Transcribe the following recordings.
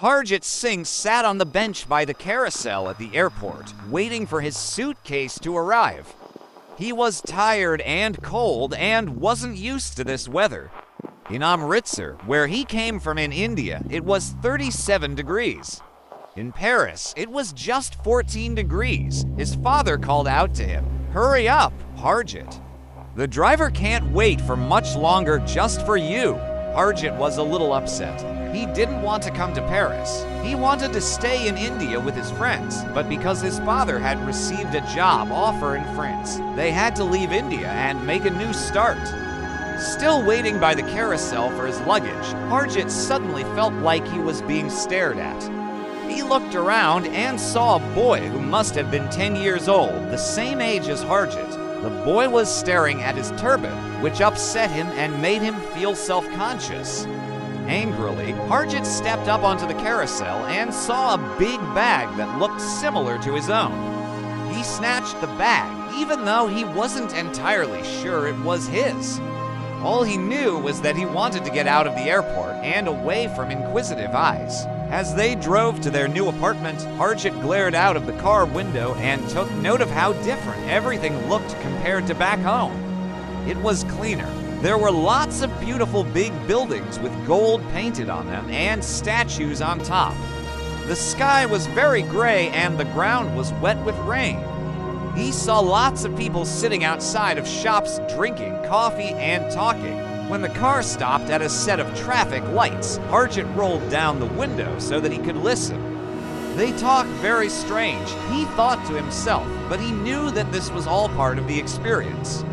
Harjit Singh sat on the bench by the carousel at the airport, waiting for his suitcase to arrive. He was tired and cold and wasn't used to this weather. In Amritsar, where he came from in India, it was 37 degrees. In Paris, it was just 14 degrees. His father called out to him, "Hurry up, Harjit. The driver can't wait for much longer just for you." Harjit was a little upset. He didn't want to come to Paris. He wanted to stay in India with his friends, but because his father had received a job offer in France, they had to leave India and make a new start. Still waiting by the carousel for his luggage, Harjit suddenly felt like he was being stared at. He looked around and saw a boy who must have been 10 years old, the same age as Harjit. The boy was staring at his turban, which upset him and made him feel self-conscious. Angrily, Harjit stepped up onto the carousel and saw a big bag that looked similar to his own. He snatched the bag, even though he wasn't entirely sure it was his. All he knew was that he wanted to get out of the airport and away from inquisitive eyes. As they drove to their new apartment, Harjit glared out of the car window and took note of how different everything looked compared to back home. It was cleaner. There were lots of beautiful big buildings with gold painted on them and statues on top. The sky was very gray and the ground was wet with rain. He saw lots of people sitting outside of shops drinking coffee and talking. When the car stopped at a set of traffic lights, Harjit rolled down the window so that he could listen. They talked very strange, he thought to himself, but he knew that this was all part of the experience.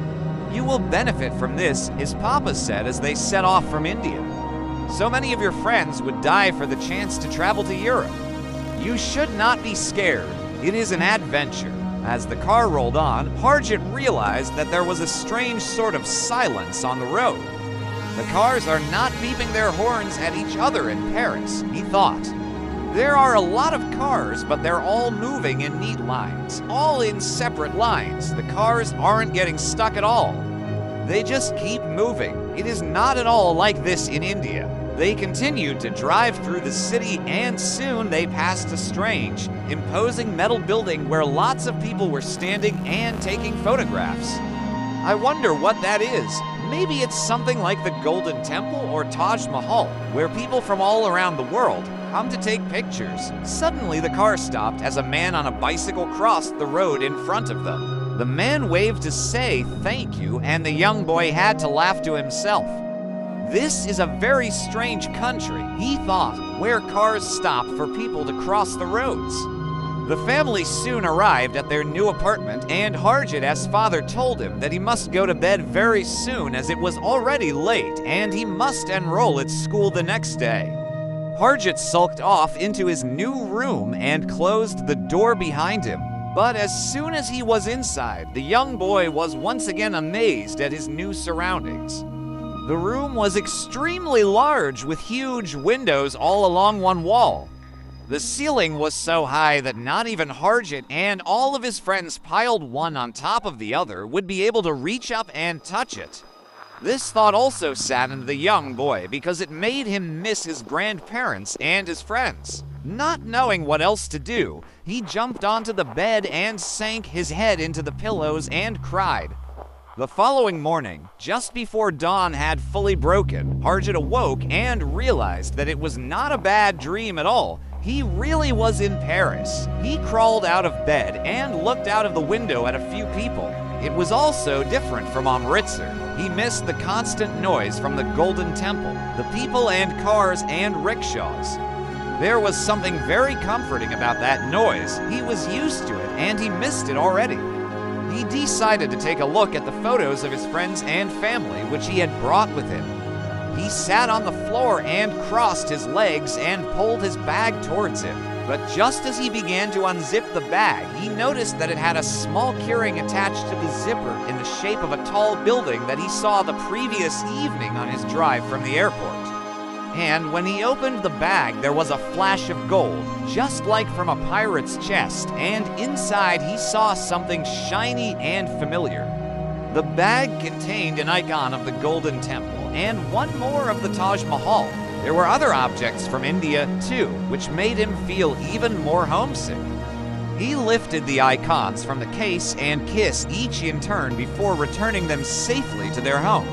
"You will benefit from this," his papa said as they set off from India. "So many of your friends would die for the chance to travel to Europe. You should not be scared. It is an adventure." As the car rolled on, Harjit realized that there was a strange sort of silence on the road. The cars are not beeping their horns at each other in Paris, he thought. There are a lot of cars, but they're all moving in neat lines, all in separate lines. The cars aren't getting stuck at all. They just keep moving. It is not at all like this in India. They continued to drive through the city and soon they passed a strange, imposing metal building where lots of people were standing and taking photographs. I wonder what that is. Maybe it's something like the Golden Temple or Taj Mahal, where people from all around the world come to take pictures. Suddenly the car stopped as a man on a bicycle crossed the road in front of them. The man waved to say thank you and the young boy had to laugh to himself. This is a very strange country, he thought, where cars stop for people to cross the roads. The family soon arrived at their new apartment and Harjit's father told him that he must go to bed very soon as it was already late and he must enroll at school the next day. Harjit sulked off into his new room and closed the door behind him. But as soon as he was inside, the young boy was once again amazed at his new surroundings. The room was extremely large with huge windows all along one wall. The ceiling was so high that not even Harjit and all of his friends piled one on top of the other would be able to reach up and touch it. This thought also saddened the young boy because it made him miss his grandparents and his friends. Not knowing what else to do, he jumped onto the bed and sank his head into the pillows and cried. The following morning, just before dawn had fully broken, Harjit awoke and realized that it was not a bad dream at all. He really was in Paris. He crawled out of bed and looked out of the window at a few people. It was also different from Amritsar. He missed the constant noise from the Golden Temple, the people and cars and rickshaws. There was something very comforting about that noise. He was used to it and he missed it already. He decided to take a look at the photos of his friends and family which he had brought with him. He sat on the floor and crossed his legs and pulled his bag towards him. But just as he began to unzip the bag, he noticed that it had a small keyring attached to the zipper in the shape of a tall building that he saw the previous evening on his drive from the airport. And when he opened the bag, there was a flash of gold, just like from a pirate's chest, and inside he saw something shiny and familiar. The bag contained an icon of the Golden Temple and one more of the Taj Mahal. There were other objects from India, too, which made him feel even more homesick. He lifted the icons from the case and kissed each in turn before returning them safely to their home.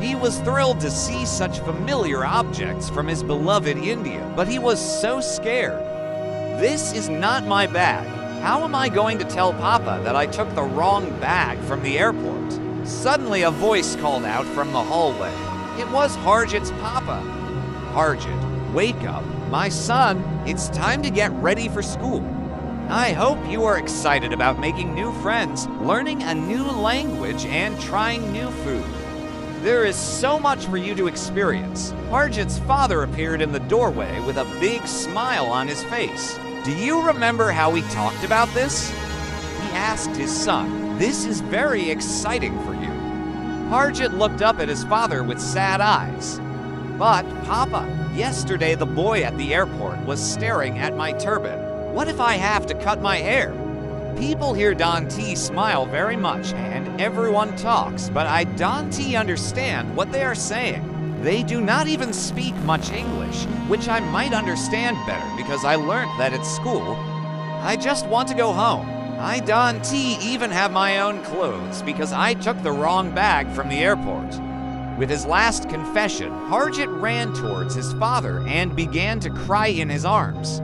He was thrilled to see such familiar objects from his beloved India, but he was so scared. This is not my bag. How am I going to tell Papa that I took the wrong bag from the airport? Suddenly a voice called out from the hallway. It was Harjit's Papa. Harjit, wake up. My son, it's time to get ready for school. I hope you are excited about making new friends, learning a new language, and trying new food. There is so much for you to experience. Harjit's father appeared in the doorway with a big smile on his face. Do you remember how we talked about this? He asked his son. This is very exciting for you. Harjit looked up at his father with sad eyes. But, Papa, yesterday the boy at the airport was staring at my turban. What if I have to cut my hair? People here don't smile very much and everyone talks, but I don't understand what they are saying. They do not even speak much English, which I might understand better because I learned that at school. I just want to go home. I don't even have my own clothes because I took the wrong bag from the airport. With his last confession, Harjit ran towards his father and began to cry in his arms.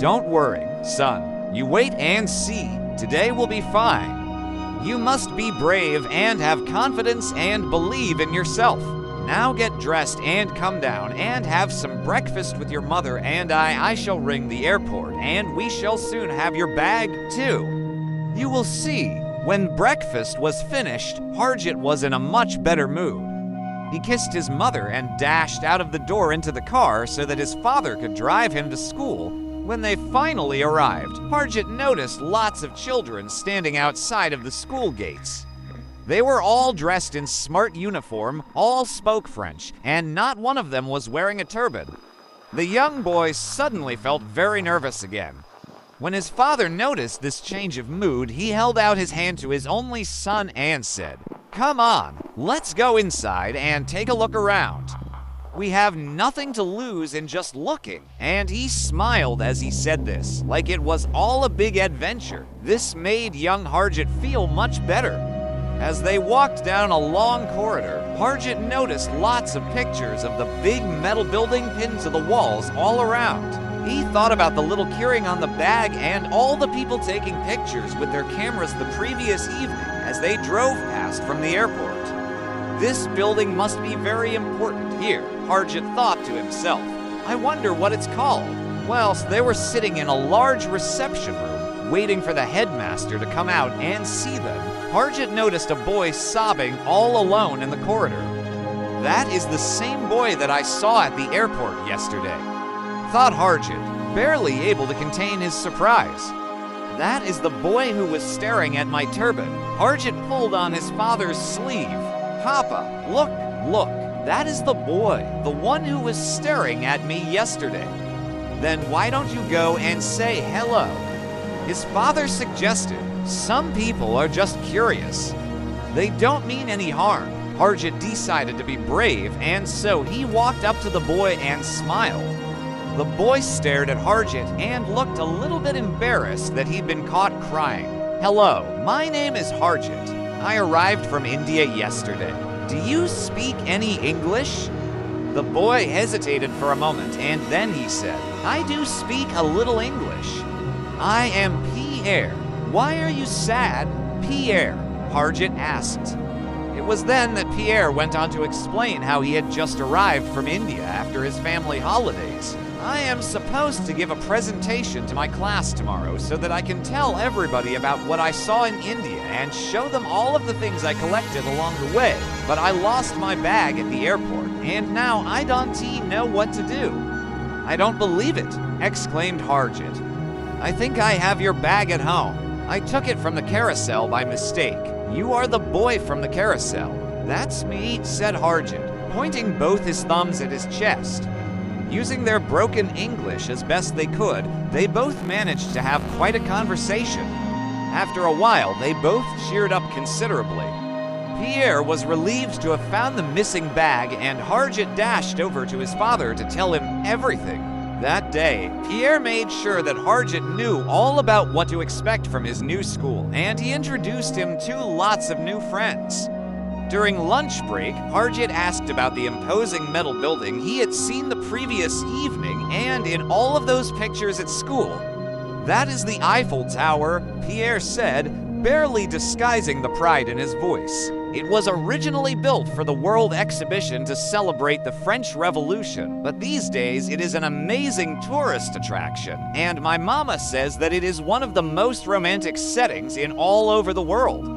Don't worry, son. You wait and see. Today will be fine. You must be brave and have confidence and believe in yourself. Now get dressed and come down and have some breakfast with your mother, and I shall ring the airport and we shall soon have your bag too. You will see. When breakfast was finished, Harjit was in a much better mood. He kissed his mother and dashed out of the door into the car so that his father could drive him to school. When they finally arrived, Harjit noticed lots of children standing outside of the school gates. They were all dressed in smart uniform, all spoke French, and not one of them was wearing a turban. The young boy suddenly felt very nervous again. When his father noticed this change of mood, he held out his hand to his only son and said, "Come on, let's go inside and take a look around. We have nothing to lose in just looking." And he smiled as he said this, like it was all a big adventure. This made young Harjit feel much better. As they walked down a long corridor, Harjit noticed lots of pictures of the big metal building pinned to the walls all around. He thought about the little keyring on the bag and all the people taking pictures with their cameras the previous evening as they drove past from the airport. This building must be very important here, Harjit thought to himself. I wonder what it's called. Whilst they were sitting in a large reception room, waiting for the headmaster to come out and see them, Harjit noticed a boy sobbing all alone in the corridor. That is the same boy that I saw at the airport yesterday, thought Harjit, barely able to contain his surprise. That is the boy who was staring at my turban. Harjit pulled on his father's sleeve. Papa, look, that is the boy, the one who was staring at me yesterday. Then why don't you go and say hello? His father suggested. Some people are just curious. They don't mean any harm. Harjit decided to be brave, and so he walked up to the boy and smiled. The boy stared at Harjit and looked a little bit embarrassed that he'd been caught crying. Hello, my name is Harjit. I arrived from India yesterday. Do you speak any English? The boy hesitated for a moment and then he said, I do speak a little English. I am Pierre. Why are you sad, Pierre? Harjit asked. It was then that Pierre went on to explain how he had just arrived from India after his family holidays. I am supposed to give a presentation to my class tomorrow so that I can tell everybody about what I saw in India and show them all of the things I collected along the way. But I lost my bag at the airport, and now I don't know what to do. I don't believe it, exclaimed Harjit. I think I have your bag at home. I took it from the carousel by mistake. You are the boy from the carousel. That's me, said Harjit, pointing both his thumbs at his chest. Using their broken English as best they could, they both managed to have quite a conversation. After a while, they both cheered up considerably. Pierre was relieved to have found the missing bag, and Harjit dashed over to his father to tell him everything. That day, Pierre made sure that Harjit knew all about what to expect from his new school, and he introduced him to lots of new friends. During lunch break, Harjit asked about the imposing metal building he had seen the previous evening and in all of those pictures at school. "That is the Eiffel Tower," Pierre said, barely disguising the pride in his voice. "It was originally built for the World Exhibition to celebrate the French Revolution, but these days it is an amazing tourist attraction, and my mama says that it is one of the most romantic settings in all over the world."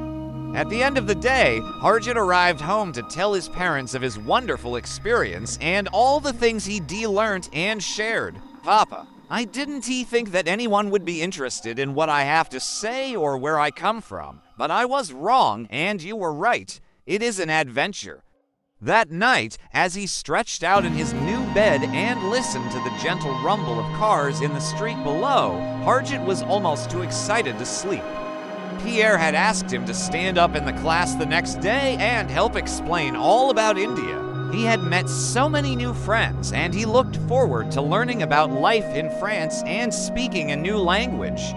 At the end of the day, Harjit arrived home to tell his parents of his wonderful experience and all the things he learnt and shared. "Papa, I didn't think that anyone would be interested in what I have to say or where I come from, but I was wrong and you were right. It is an adventure." That night, as he stretched out in his new bed and listened to the gentle rumble of cars in the street below, Harjit was almost too excited to sleep. Pierre had asked him to stand up in the class the next day and help explain all about India. He had met so many new friends, and he looked forward to learning about life in France and speaking a new language.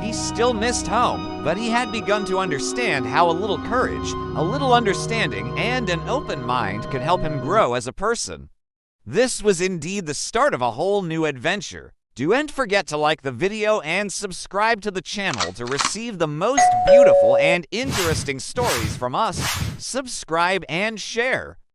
He still missed home, but he had begun to understand how a little courage, a little understanding, and an open mind could help him grow as a person. This was indeed the start of a whole new adventure. Don't forget to like the video and subscribe to the channel to receive the most beautiful and interesting stories from us. Subscribe and share.